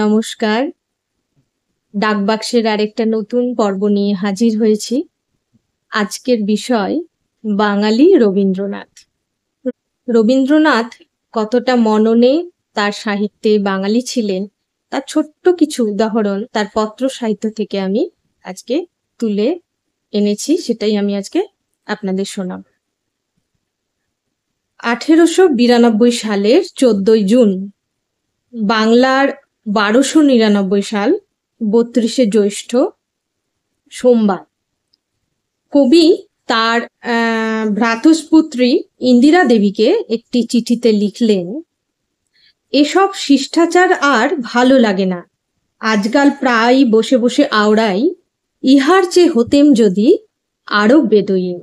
নমস্কার। ডাকবাক্সের আরেকটা নতুন পর্ব নিয়ে হাজির হয়েছি। আজকের বিষয় বাঙালি রবীন্দ্রনাথ। রবীন্দ্রনাথ কতটা মননে তার সাহিত্যে বাঙালি ছিলেন তার ছোট্ট কিছু উদাহরণ তার পত্র সাহিত্য থেকে আমি আজকে তুলে এনেছি, সেটাই আমি আজকে আপনাদের শোনাব। 1892 সালের 14 জুন, বাংলার 1299 সাল 32শে জ্যৈষ্ঠ, সোমবার, কবি তার ভ্রাতুষ্পুত্রী ইন্দিরা দেবীকে একটি চিঠিতে লিখলেন, এসব শিষ্টাচার আর ভালো লাগে না, আজকাল প্রায় বসে বসে আওড়াই, ইহার চেয়ে হতেম যদি আরো বেদুইন।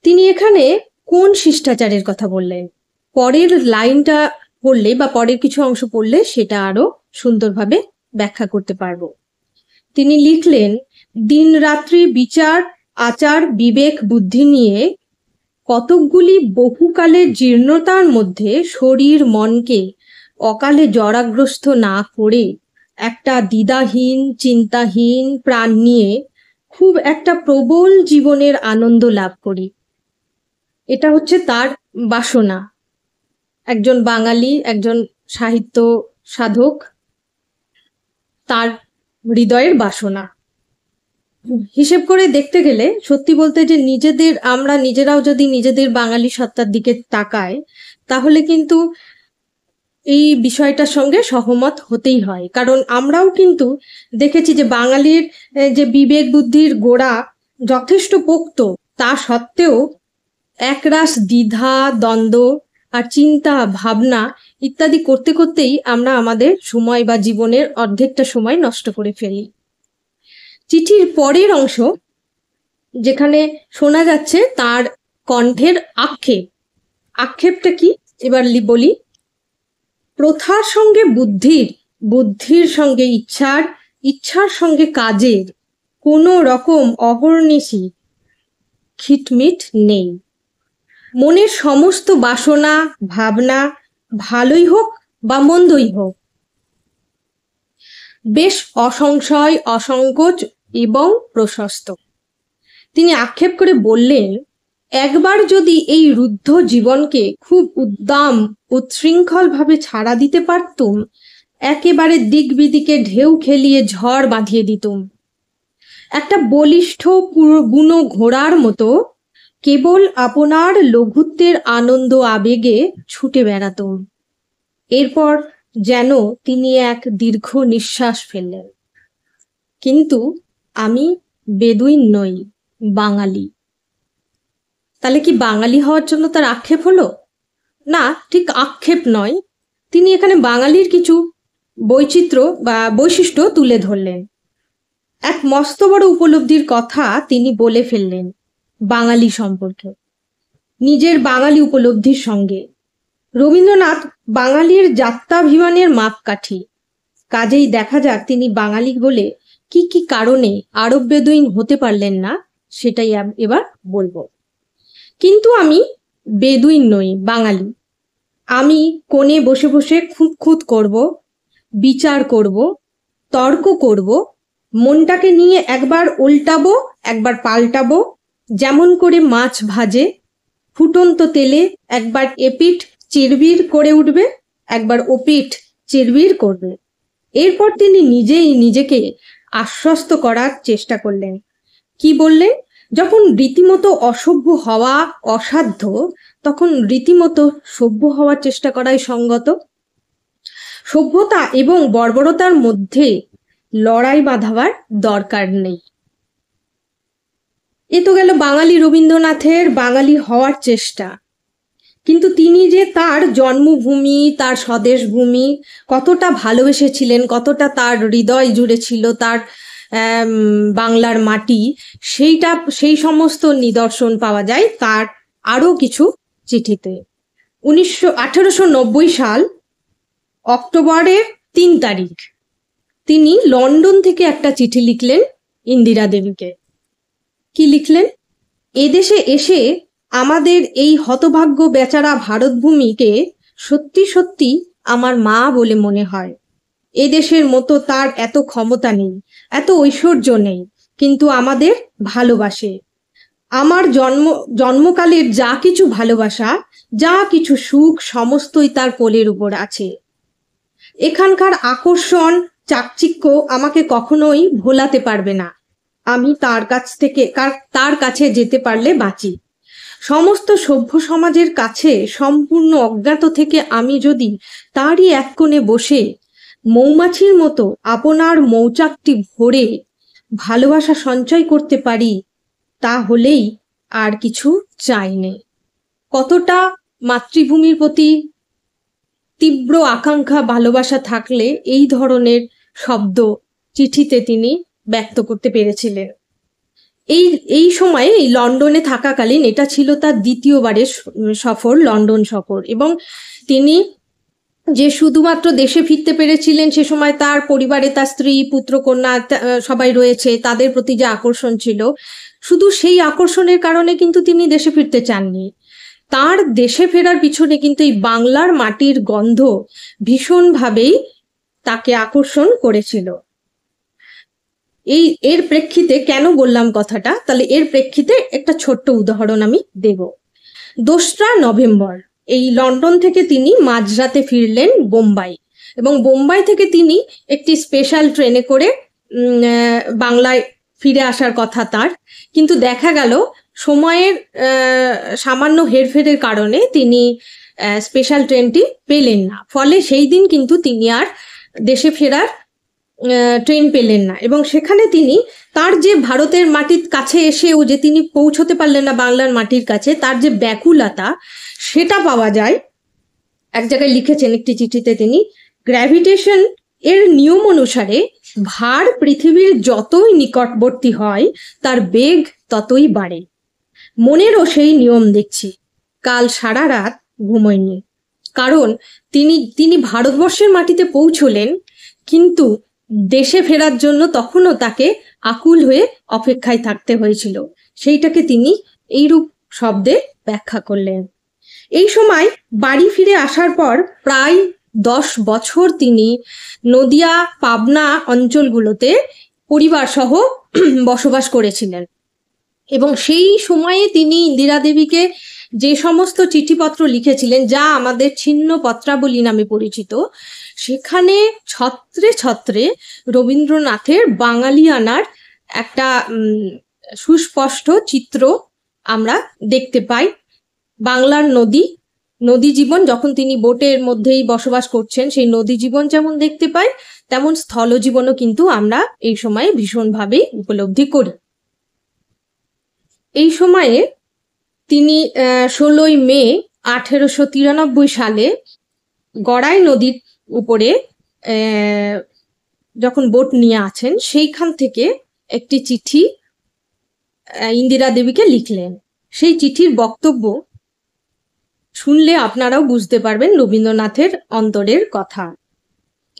তিনি এখানে কোন শিষ্টাচারের কথা বললেন? পরের লাইনটা পড়লে বা পরের কিছু অংশ পড়লে সেটা আরো সুন্দরভাবে ব্যাখ্যা করতে পারবো। তিনি লিখলেন, দিন রাত্রি বিচার আচার বিবেক বুদ্ধি নিয়ে কতকগুলি বহুকালের জীর্ণতার মধ্যে শরীর মনকে অকালে জরাগ্রস্ত না করে একটা দ্বিধাহীন চিন্তাহীন প্রাণ নিয়ে খুব একটা প্রবল জীবনের আনন্দ লাভ করি। এটা হচ্ছে তার বাসনা। একজন বাঙালি, একজন সাহিত্য সাধক, তার হৃদয়ের বাসনা। হিসেব করে দেখতে গেলে সত্যি বলতে যে আমরা নিজেরাও যদি নিজেদের বাঙালি সত্তার দিকে তাকাই, তাহলে কিন্তু এই বিষয়টার সঙ্গে সহমত হতেই হয়। কারণ আমরাও কিন্তু দেখেছি যে বাঙালির যে বিবেক বুদ্ধির গোড়া যথেষ্ট পোক্ত, তা সত্ত্বেও একরাশ দ্বিধা দ্বন্দ্ব আর চিন্তা ভাবনা ইত্যাদি করতে করতেই আমরা আমাদের সময় বা জীবনের অর্ধেকটা সময় নষ্ট করে ফেলি। চিঠির পরের অংশ যেখানে শোনা যাচ্ছে তার কণ্ঠের আক্ষেপ। আক্ষেপটা কি এবার বলি। প্রথার সঙ্গে বুদ্ধির, বুদ্ধির সঙ্গে ইচ্ছার, ইচ্ছার সঙ্গে কাজের কোনো রকম অহর্নিশি খিটমিট নেই। মনের সমস্ত বাসনা ভাবনা ভালোই হোক বা মন্দই হোক বেশ অসংশয় অসংকোচ এবং প্রশস্ত। তিনি আক্ষেপ করে বললেন, একবার যদি এই রুদ্ধ জীবনকে খুব উদ্দাম উচ্ছৃঙ্খল ভাবে ছাড়া দিতে পারতুম, একেবারে দিক বিদিকে ঢেউ খেলিয়ে ঝড় বাঁধিয়ে দিতুম। একটা বলিষ্ঠ বুনো ঘোড়ার মতো কেবল আপনার লঘুত্বের আনন্দ আবেগে ছুটে বেড়াতুম। এরপর যেন তিনি এক দীর্ঘ নিঃশ্বাস ফেললেন, কিন্তু আমি বেদুইন নই, বাঙালি। তাহলে কি বাঙালি হওয়ার জন্য তার আক্ষেপ হলো? না, ঠিক আক্ষেপ নয়। তিনি এখানে বাঙালির কিছু বৈচিত্র্য বা বৈশিষ্ট্য তুলে ধরলেন। এক মস্ত বড় উপলব্ধির কথা তিনি বলে ফেললেন বাঙালি সম্পর্কে, নিজের বাঙালি উপলব্ধির সঙ্গে। রবীন্দ্রনাথ বাঙালির যাত্রাভিমানের মাপকাঠি। কাজেই দেখা যাক তিনি বাঙালি বলে কি কি কারণে আরব বেদুইন হতে পারলেন না, সেটাই এবার বলবো। কিন্তু আমি বেদুইন নই, বাঙালি। আমি কোণে বসে বসে খুঁত খুঁত করব, বিচার করব, তর্ক করব, মনটাকে নিয়ে একবার উল্টাবো একবার পাল্টাবো, যেমন করে মাছ ভাজে, ফুটন্ত তেলে একবার এপিঠ চিরবির করে উঠবে, একবার ওপিঠ চিরবির করবে। এরপর তিনি নিজেই নিজেকে আশ্বস্ত করার চেষ্টা করলেন। কি বললেন? যখন রীতিমতো অসভ্য হওয়া অসাধ্য, তখন রীতিমতো সভ্য হওয়ার চেষ্টা করাই সঙ্গত। সভ্যতা এবং বর্বরতার মধ্যে লড়াই বাঁধাবার দরকার নেই। এ তো গেল বাঙালি রবীন্দ্রনাথের বাঙালি হওয়ার চেষ্টা। কিন্তু তিনি যে তার জন্মভূমি, তার স্বদেশ ভূমি কতটা ভালোবেসেছিলেন, কতটা তার হৃদয় জুড়ে ছিল তার বাংলার মাটি, সেই সমস্ত নিদর্শন পাওয়া যায় তার আরো কিছু চিঠিতে। 1890 সাল অক্টোবরের 3 তারিখ তিনি লন্ডন থেকে একটা চিঠি লিখলেন ইন্দিরা দেবীকে। কি লিখলেন? এদেশে এসে আমাদের এই হতভাগ্য বেচারা ভারতভূমিকে সত্যি সত্যি আমার মা বলে মনে হয়। এদেশের মতো তার এত ক্ষমতা নেই, এত ঐশ্বর্য নেই, কিন্তু আমাদের ভালোবাসে। আমার জন্মকালের যা কিছু ভালোবাসা, যা কিছু সুখ, সমস্তই তার কোলের উপর আছে। এখানকার আকর্ষণ, চাকচিক্য আমাকে কখনোই ভোলাতে পারবে না। আমি তার কাছে যেতে পারলে বাঁচি। সমস্ত সভ্য সমাজের কাছে সম্পূর্ণ অজ্ঞাত থেকে আমি যদি তারই এক কোণে বসে মৌমাছির মতো আপনার মৌচাকটি ভরে ভালোবাসা সঞ্চয় করতে পারি, তাহলেই আর কিছু চাই নে। কতটা মাতৃভূমির প্রতি তীব্র আকাঙ্ক্ষা, ভালোবাসা থাকলে এই ধরনের শব্দ চিঠিতে তিনি ব্যক্ত করতে পেরেছিলেন। এই সময়ে এই লন্ডনে থাকাকালীন এটা ছিল তার দ্বিতীয়বারের সফর, লন্ডন সফর। এবং তিনি যে শুধুমাত্র দেশে ফিরতে পেরেছিলেন, সে সময় তার পরিবারে তার স্ত্রী, পুত্র, কন্যা সবাই রয়েছে, তাদের প্রতি যে আকর্ষণ ছিল, শুধু সেই আকর্ষণের কারণে কিন্তু তিনি দেশে ফিরতে চাননি। তার দেশে ফেরার পিছনে কিন্তু এই বাংলার মাটির গন্ধ ভীষণভাবেই তাকে আকর্ষণ করেছিল। এর প্রেক্ষিতে কেন বললাম কথাটা, তাহলে এর প্রেক্ষিতে একটা ছোট্ট উদাহরণ আমি দেব। 2রা নভেম্বর এই লন্ডন থেকে তিনি মাঝরাতে ফিরলেন বোম্বাই, এবং বোম্বাই থেকে তিনি একটি স্পেশাল ট্রেনে করে বাংলায় ফিরে আসার কথা তার, কিন্তু দেখা গেল সময়ের সামান্য হেরফেরের কারণে তিনি স্পেশাল ট্রেনটি পেলেন না। ফলে সেই দিন কিন্তু তিনি আর দেশে ফেরার ট্রেন পেলেন না, এবং সেখানে তিনি তার যে ভারতের মাটির কাছে এসেও যে তিনি পৌঁছতে পারলেন না বাংলার মাটির কাছে, তার যে ব্যাকুলতা সেটা পাওয়া যায়। এক জায়গায় লিখেছেন একটি চিঠিতে তিনি, গ্র্যাভিটেশন এর নিয়ম অনুসারে ভার পৃথিবীর যতই নিকটবর্তী হয় তার বেগ ততই বাড়ে। মনেরও সেই নিয়ম দেখছি। কাল সারা রাত ঘুমোয়নি, কারণ তিনি ভারতবর্ষের মাটিতে পৌঁছলেন, কিন্তু দেশে ফেরার জন্য তখনও তাকে আকুল হয়ে অপেক্ষায় থাকতে হয়েছিল। সেইটাকে তিনি এইরূপ শব্দে ব্যাখ্যা করলেন। এই সময় বাড়ি ফিরে আসার পর প্রায় 10 বছর তিনি নদিয়া, পাবনা অঞ্চলগুলোতে পরিবার সহ বসবাস করেছিলেন। এবং সেই সময়ে তিনি ইন্দিরা দেবীকে যে সমস্ত চিঠিপত্র লিখেছিলেন, যা আমাদের ছিন্ন পত্রাবলী নামে পরিচিত, সেখানে ছত্রে ছত্রে রবীন্দ্রনাথের বাঙালিয়ানার একটা সুস্পষ্ট চিত্র আমরা দেখতে পাই। বাংলার নদী জীবন, যখন তিনি বোটের মধ্যেই বসবাস করছেন, সেই নদী জীবন যেমন দেখতে পাই, তেমন স্থল জীবনও কিন্তু আমরা এই সময়ে ভীষণভাবে উপলব্ধি করি। এই সময়ে তিনি 16ই মে 1893 সালে গড়াই নদীর উপরে যখন বোট নিয়ে আছেন, সেইখান থেকে একটি চিঠি ইন্দিরা দেবীকে লিখলেন। সেই চিঠির বক্তব্য শুনলে আপনারাও বুঝতে পারবেন রবীন্দ্রনাথের অন্তরের কথা।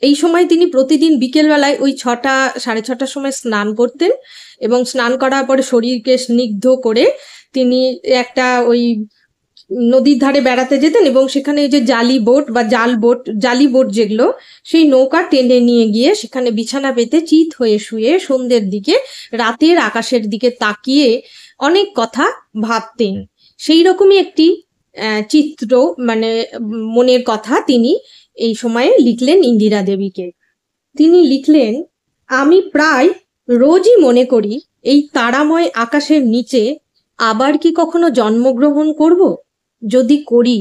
এই সময় তিনি প্রতিদিন বিকেলবেলায় ওই 6টা সাড়ে 6টার সময় স্নান করতেন, এবং স্নান করার পরে শরীরকে স্নিগ্ধ করে তিনি একটা ওই নদীর ধারে বেড়াতে যেতেন, এবং সেখানে যে জালি বোট যেগুলো, সেই নৌকা টেনে নিয়ে গিয়ে সেখানে বিছানা পেতে চিত হয়ে শুয়ে সন্ধ্যের দিকে রাতের আকাশের দিকে তাকিয়ে অনেক কথা ভাবতেন। সেই রকমই একটি চিত্র, মানে মনের কথা তিনি এই সময়ে লিখলেন ইন্দিরা দেবীকে। তিনি লিখলেন, আমি প্রায় রোজই মনে করি এই তারাময় আকাশের নিচে আবার কি কখনো জন্মগ্রহণ করব? যদি করি,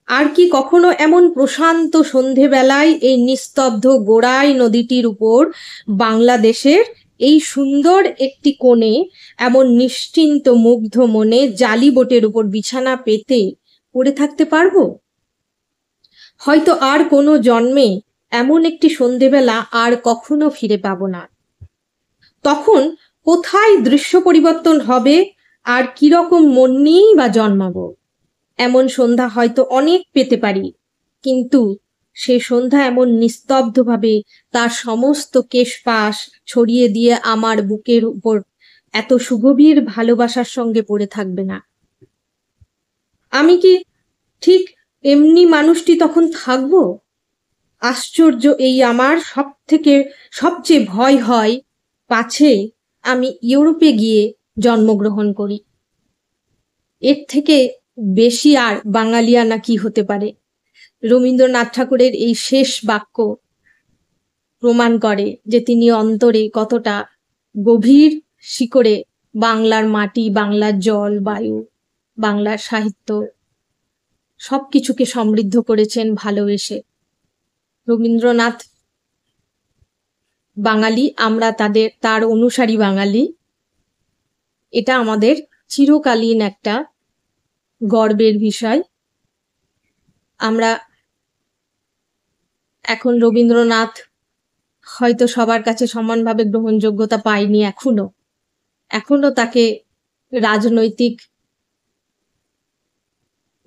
আর কি কখনো এমন প্রশান্ত সন্ধেবেলায় এই নিস্তব্ধ গোড়াই নদীটির উপর বাংলাদেশের এই সুন্দর একটি কোণে এমন নিশ্চিন্ত মুগ্ধ মনে জালি বোটের উপর বিছানা পেতে পড়ে থাকতে পারবো? হয়তো আর কোনো জন্মে এমন একটি সন্ধেবেলা আর কখনো ফিরে পাবো না। তখন কোথায় দৃশ্য পরিবর্তন হবে, আর কিরকম মন নিয়েই বা জন্মাবো? এমন সন্ধ্যা হয়তো অনেক পেতে পারি, কিন্তু সে সন্ধ্যা এমন নিস্তব্ধভাবে তার সমস্ত কেশপাশ ছড়িয়ে দিয়ে আমার বুকের উপর এত সুগভীর ভালোবাসার সঙ্গে পড়ে থাকবে না। আমি কি ঠিক এমনি মানুষটি তখন থাকবো? আশ্চর্য, এই আমার সবচেয়ে ভয় হয়, পাছে আমি ইউরোপে গিয়ে জন্মগ্রহণ করি। এর থেকে বেশি আর বাঙালিয়ানা কি হতে পারে? রবীন্দ্রনাথ ঠাকুরের এই শেষ বাক্য প্রমাণ করে যে তিনি অন্তরে কতটা গভীর শিকড়ে বাংলার মাটি, বাংলার জল, বায়ু, বাংলার সাহিত্য সবকিছুকে সমৃদ্ধ করেছেন ভালোবেসে। রবীন্দ্রনাথ বাঙালি, আমরা তার অনুসারী বাঙালি। এটা আমাদের চিরকালীন একটা গর্বের বিষয়। আমরা এখন রবীন্দ্রনাথ হয়তো সবার কাছে সমানভাবে গ্রহণযোগ্যতা পায়নি, এখনো তাকে রাজনৈতিক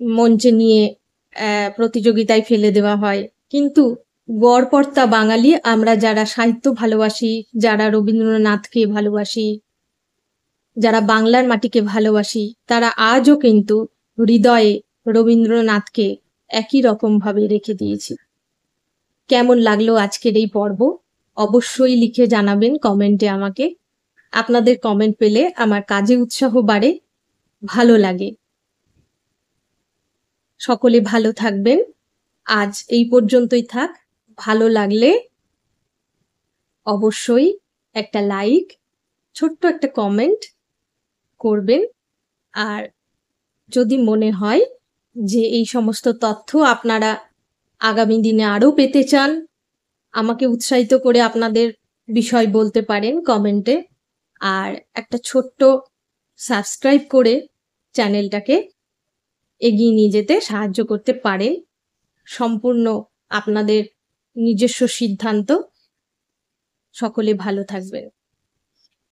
মঞ্চে নিয়ে প্রতিযোগিতায় ফেলে দেওয়া হয়, কিন্তু গড়পড়তা বাঙালি আমরা যারা সাহিত্য ভালোবাসি, যারা রবীন্দ্রনাথকে ভালোবাসি, যারা বাংলার মাটিকে ভালোবাসি, তারা আজও কিন্তু হৃদয়ে রবীন্দ্রনাথকে একই রকম ভাবে রেখে দিয়েছি। কেমন লাগলো আজকের এই পর্ব? অবশ্যই লিখে জানাবেন কমেন্টে আমাকে। আপনাদের কমেন্ট পেলে আমার কাজে উৎসাহ বাড়ে, ভালো লাগে। সকলে ভালো থাকবেন। আজ এই পর্যন্তই থাক। ভালো লাগলে অবশ্যই একটা লাইক, ছোট্ট একটা কমেন্ট করবেন। আর যদি মনে হয় যে এই সমস্ত তথ্য আপনারা আগামী দিনে আরও পেতে চান, আমাকে উৎসাহিত করে আপনাদের বিষয় বলতে পারেন কমেন্টে। আর একটা ছোট্ট সাবস্ক্রাইব করে চ্যানেলটাকে এগিয়ে নিয়ে যেতে সাহায্য করতে পারেন। সম্পূর্ণ আপনাদের নিজস্ব সিদ্ধান্ত। সকলে ভালো থাকবেন।